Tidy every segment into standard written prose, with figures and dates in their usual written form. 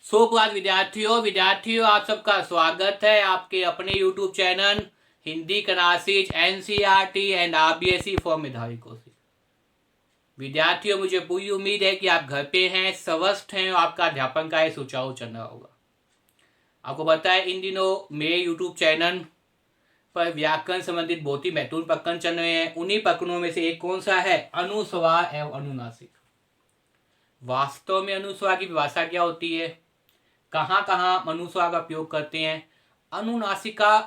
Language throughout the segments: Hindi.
सुप्रभात विद्यार्थियों आप सबका स्वागत है आपके अपने YouTube channel Hindi classes NCERT and RBSE for मेधावी कोशिश। विद्यार्थियों, मुझे पूरी उम्मीद है कि आप घर पे हैं, स्वस्थ हैं और आपका अध्यापन कार्य सुचारू चल रहा होगा। आपको पता है इन दिनों मेरे YouTube चैनल पर व्याकरण संबंधित बहुत ही महत्वपूर्ण प्रकरण चल रहे हैं। उन्हीं प्रकरणों में से एक कौन सा है? अनुस्वार एवं अनुनासिक। वास्तव में अनुस्वार की परिभाषा क्या होती है, कहाँ कहाँ अनुस्वार का प्रयोग करते हैं, अनुनासिका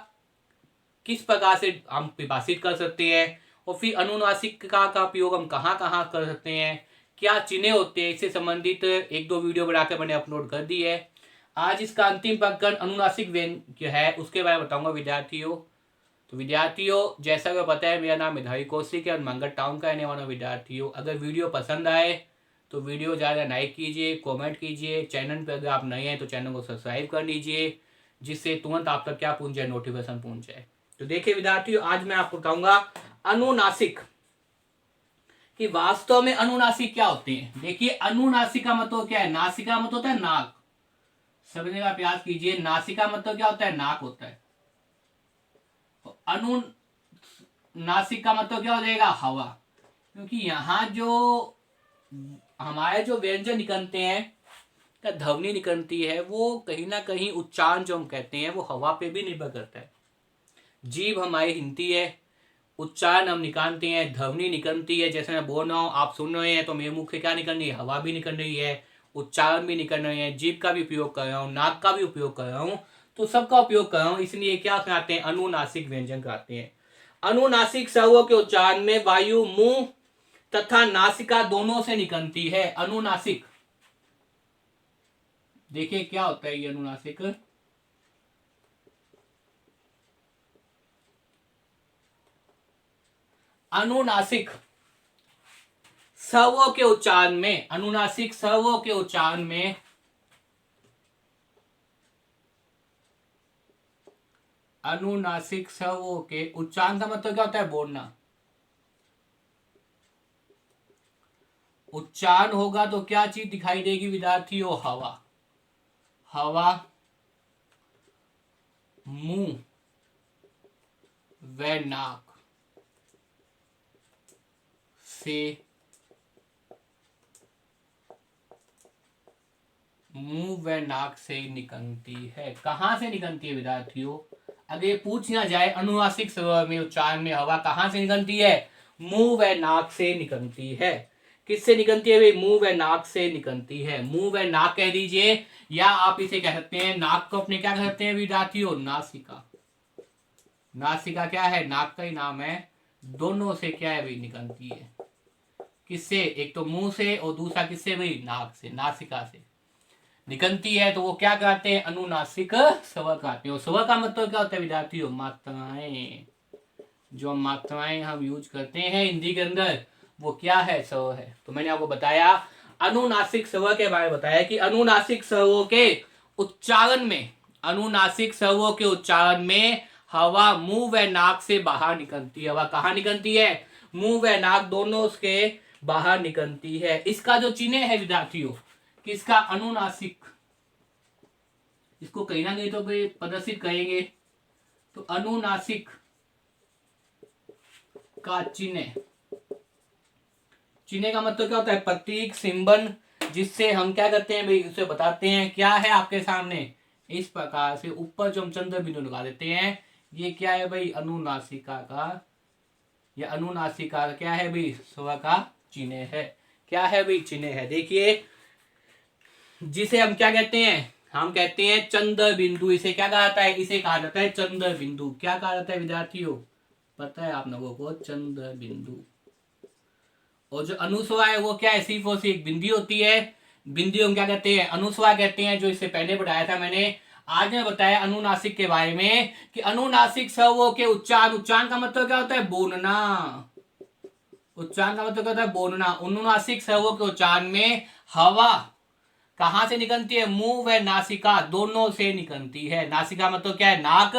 किस प्रकार से हम परिभाषित कर सकते हैं और फिर अनुनासिका का प्रयोग हम कहाँ कहाँ कर सकते हैं, क्या चिन्ह होते हैं, इससे संबंधित एक दो वीडियो बनाकर मैंने अपलोड कर दी है। आज इसका अंतिम प्रकरण अनुनासिक व्यंजन है, उसके बारे में बताऊंगा विद्यार्थियों। तो विद्यार्थियों, जैसा कि पता है मेरा नाम मेधावी कौशिक है और मंगल टाउन का रहने वाला विद्यार्थियों। अगर वीडियो पसंद आए तो वीडियो ज़्यादा लाइक कीजिए, कमेंट कीजिए। चैनल पर अगर आप नए हैं तो चैनल को सब्सक्राइब कर लीजिए, जिससे तुरंत आप तक क्या पहुंच जाए, नोटिफिकेशन पहुंच जाए। तो देखिए विद्यार्थियों, आज मैं आपको बताऊंगा अनुनासिक कि वास्तव में अनुनासिक क्या होते हैं। देखिए, अनुनासिक का मतलब क्या है? नासिका का मतलब होता है नाक, समझने का प्रयास कीजिए। नासिका का मतलब क्या होता है? नाक होता है। अनुनासिक का मतलब क्या हो जाएगा? हवा। क्योंकि यहाँ जो हमारे जो व्यंजन निकलते हैं, क्या ध्वनि निकलती है, वो कहीं ना कहीं उच्चारण जो हम कहते हैं वो हवा पे भी निर्भर करता है। जीभ हमारी हिलती है, उच्चारण हम निकालते हैं, ध्वनि निकलती है। जैसे मैं बोल रहा हूँ, आप सुन रहे हैं तो मेरे मुख से क्या निकल रही है? हवा भी निकल रही है, उच्चारण भी निकल रहे हैं, जीभ का भी उपयोग कर रहा हूँ, नाक का भी उपयोग कर रहा हूँ, तो सबका उपयोग कर रहा हूँ। इसलिए क्या कहते हैं? अनुनासिक व्यंजन कहते हैं। अनुनासिक स्वरों के उच्चारण में वायु मुंह तथा नासिका दोनों से निकलती है। अनुनासिक, देखिए क्या होता है ये अनुनासिक। अनुनासिक स्वरों के उच्चारण में, अनुनासिक स्वरों के उच्चारण में अनुनासिक स्वरों के उच्चारण का मतलब क्या होता है? बोलना। उच्चारण होगा तो क्या चीज दिखाई देगी विद्यार्थियों? हवा। हवा मुंह व नाक से, मुंह व नाक से निकलती है। कहां से निकलती है विद्यार्थियों? अगर ये पूछ ना जाए अनुनासिक स्वर में उच्चारण में हवा कहां से निकलती है, मुंह व नाक से निकलती है। किससे निकलती है भाई? मुंह व नाक से निकलती है। मुंह व नाक कह दीजिए, या आप इसे कह सकते हैं, नाक को अपने क्या कहते हैं विद्यार्थियों? नासिका। नासिका क्या है? नाक का ही नाम है। दोनों से क्या है भाई? निकलती है। किससे? एक तो मुंह से और दूसरा किससे भाई? नाक से, नासिका से निकलती है। तो वो क्या कहते हैं? अनुनासिक स्वर कहते हैं। स्वर का मतलब क्या होता है विद्यार्थियों? मात्राएं। जो मात्राएं हम यूज करते हैं हिंदी के अंदर, वो क्या है? स्वर है। तो मैंने आपको बताया, अनुनासिक स्वर के बारे में बताया कि अनुनासिक स्वरों के उच्चारण में, अनुनासिक स्वरों के उच्चारण में हवा मुंह व नाक से बाहर निकलती है। हवा कहाँ निकलती है? मुंह व नाक दोनों के बाहर निकलती है। इसका जो चिन्ह है विद्यार्थियों, किसका? अनुनासिक। इसको कहीं ना कहीं तो प्रदर्शित करेंगे। तो अनुनासिक का चिन्ह, चिन्ह का मतलब क्या होता है? प्रतीक, सिंबल, जिससे हम क्या करते हैं भाई? उसे बताते हैं। क्या है आपके सामने? इस प्रकार से ऊपर जो हम चंद्र बिंदु लगा देते हैं, ये क्या है भाई? अनुनासिका का, या अनुनासिका का क्या है भाई? स्वर का चिन्ह है। क्या है भाई? चिन्ह है। देखिए, जिसे हम क्या कहते हैं? हम कहते हैं चंद्र बिंदु। इसे क्या कहा जाता है? इसे कहा जाता है चंद्र बिंदु। क्या कहा जाता है विद्यार्थियों? पता है आप लोगों को? चंद्र बिंदु। और जो अनुस्वार है वो क्या है? सिर्फ और सिर्फ बिंदी होती है। बिंदी हम क्या कहते हैं? अनुस्वार कहते हैं। जो इससे पहले बताया था मैंने। आज मैं बताया अनुनासिक के बारे में कि अनुनासिक स्वरों के उच्चारण, उच्चारण का मतलब क्या होता है? बोलना। उच्चारण का मतलब क्या होता है? बोलना। अनुनासिक स्वरों के उच्चारण में हवा कहां से निकलती है? मुंह व नासिका दोनों से निकलती है। नासिका मतलब क्या है? नाक।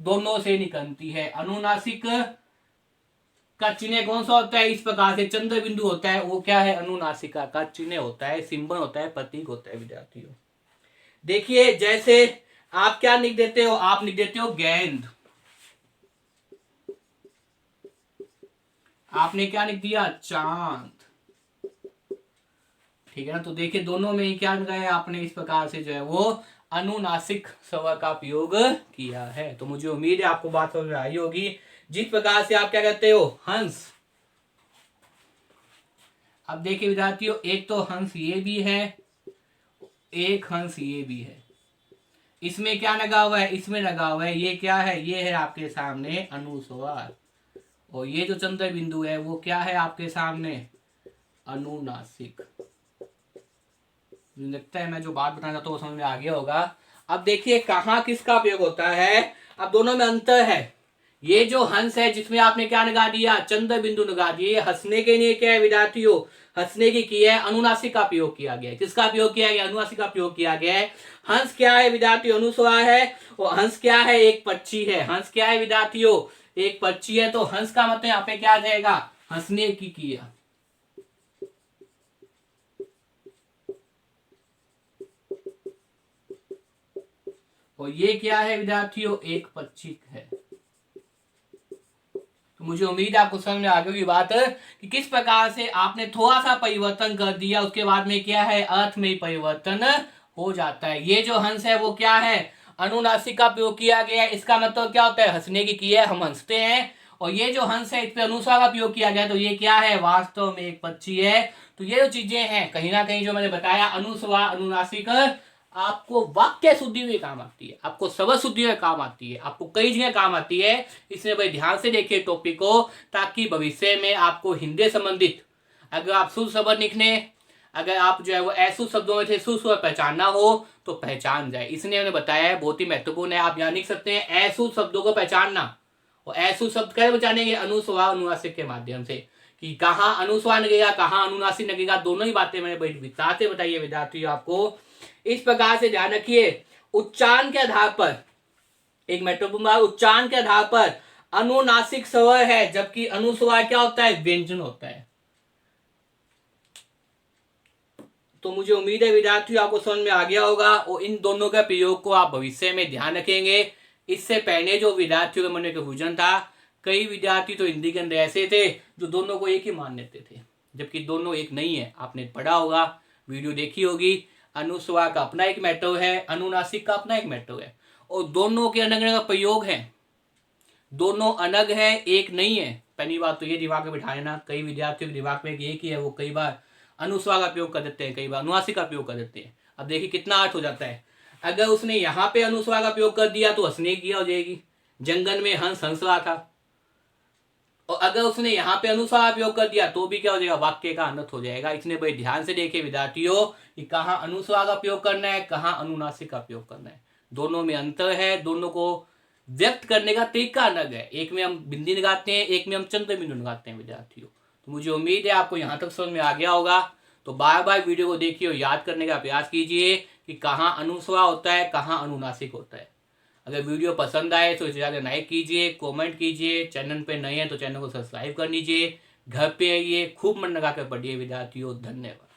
दोनों से निकलती है। अनुनासिक का चिन्ह कौन सा होता है? इस प्रकार से चंद्र बिंदु होता है। वो क्या है? अनुनासिका का चिन्ह होता है, सिंबल होता है, प्रतीक होता है विद्यार्थियों। देखिए जैसे आप क्या लिख देते हो, आप लिख देते हो गेंद, आपने क्या लिख दिया, चांद, ठीक है ना। तो देखिए दोनों में ही क्या गया, आपने इस प्रकार से जो है वो अनुनासिक स्वर का प्रयोग किया है। तो मुझे उम्मीद है आपको बात समझ में आई होगी। जिस प्रकार से आप क्या कहते हो, हंस। अब देखिए विद्यार्थियों, एक तो हंस ये भी है, एक हंस ये भी है। इसमें क्या लगा हुआ है, इसमें लगा हुआ है, ये क्या है, ये है आपके सामने अनुस्वार। और ये जो चंद्र बिंदु है वो क्या है आपके सामने, अनुनासिक। मुझे लगता है मैं जो बात बताना चाहता हूँ वो समझ में आ गया होगा। अब देखिए कहाँ किसका प्रयोग होता है, अब दोनों में अंतर है। ये जो हंस है जिसमें आपने क्या लगा दिया, चंद्र बिंदु लगा दिए, हंसने के लिए क्या है विद्यार्थियों, हंसने की है अनुनासिक का प्रयोग किया गया है। किसका प्रयोग किया गया, अनुनासिक का प्रयोग किया गया है। हंस क्या है विद्यार्थियों, अनुस्वार है। और हंस क्या है, एक पक्षी है। हंस क्या है विद्यार्थियों, एक पक्षी है। तो हंस का मतलब यहाँ पे क्या आ जाएगा, हंसने की किया। और ये क्या है विद्यार्थियों, एक पक्षी है। तो मुझे उम्मीद है आपको समझ में आ गई बात कि किस प्रकार से आपने थोड़ा सा परिवर्तन कर दिया, उसके बाद में क्या है, अर्थ में परिवर्तन हो जाता है। ये जो हंस है वो क्या है, अनुनासिक का प्रयोग किया गया है। इसका मतलब क्या होता है, हंसने की किया है, हम हंसते हैं। और ये जो हंस है इस पे अनुस्वार का प्रयोग किया गया है, तो ये क्या है, वास्तव में एक पक्षी है। तो ये जो चीजें हैं कहीं ना कहीं जो मैंने बताया, अनुस्वार अनुनासिक आपको वाक्य शुद्धि में काम आती है, आपको शब्द शुद्धि में काम आती है, आपको कई जगह काम आती है। इसलिए भाई ध्यान से देखिए टॉपिक को, ताकि भविष्य में आपको हिंदी संबंधित अगर आप शुद्ध शब्द लिखने, अगर आप जो है वो अशुद्ध शब्दों में से शुद्ध शब्द पहचानना हो तो पहचान जाए। इसलिए मैंने बताया है, बहुत ही महत्वपूर्ण है। आप यहाँ लिख सकते हैं अशुद्ध शब्दों को पहचानना। और अशुद्ध शब्द कैसे पहचानेंगे, अनुस्वार अनुनासिक के माध्यम से, कि कहाँ अनुस्वार लगेगा कहाँ अनुनासिक लगेगा। दोनों ही बातें मैंने बड़ी विस्तार से बताई है विद्यार्थियों आपको। इस प्रकार से ध्यान रखिए, उच्चारण के आधार पर, एक महत्वपूर्ण बात, उच्चारण के आधार पर अनुनासिक स्वर है, जबकि अनुस्वार क्या होता है, व्यंजन होता है। तो मुझे उम्मीद है विद्यार्थियों आपको समझ में आ गया होगा। और इन दोनों के प्रयोग को आप भविष्य में ध्यान रखेंगे। इससे पहले जो विद्यार्थियों के मन में कंफ्यूजन था, कई विद्यार्थी तो हिंदी के अंदर ऐसे थे जो दोनों को एक ही मान लेते थे, जबकि दोनों एक नहीं है। आपने पढ़ा होगा, वीडियो देखी होगी, अनुस्वार का अपना एक महत्व है, अनुनासिक का अपना एक महत्व है। और दोनों के अलग अलग प्रयोग हैं, दोनों अलग है, एक नहीं है। पहली बात तो ये दिमाग में बिठा लेना, कई विद्यार्थियों के दिमाग में एक ही है, वो कई बार अनुस्वार का प्रयोग कर देते हैं, कई बार अनुनासिक का प्रयोग कर देते हैं। अब देखिए कितना अर्थ हो जाता है। अगर उसने यहाँ पे अनुस्वार का प्रयोग कर दिया तो हंसने की हो जाएगी, जंगल में हंस हंस रहा था। और अगर उसने यहाँ पे अनुस्वार का प्रयोग कर दिया तो भी क्या हो जाएगा, वाक्य का अनर्थ हो जाएगा। इसलिए बड़े ध्यान से देखिए विद्यार्थियों कि कहाँ अनुस्वार का प्रयोग करना है, कहाँ अनुनासिक का प्रयोग करना है। दोनों में अंतर है, दोनों को व्यक्त करने का तरीका अलग है। एक में हम बिंदी लगाते हैं, एक में हम चंद्र बिंदु लगाते हैं विद्यार्थियों। तो मुझे उम्मीद है आपको यहाँ तक समझ में आ गया होगा। तो बार बार वीडियो को देखिए और याद करने का प्रयास कीजिए कि कहाँ अनुस्वार होता है, कहाँ अनुनासिक होता है। अगर वीडियो पसंद आए तो इसे जाकर लाइक कीजिए, कमेंट कीजिए। चैनल पे नए हैं तो चैनल को सब्सक्राइब कर लीजिए। घर पे आइए, खूब मन लगा कर पढ़िए विद्यार्थियों। धन्यवाद।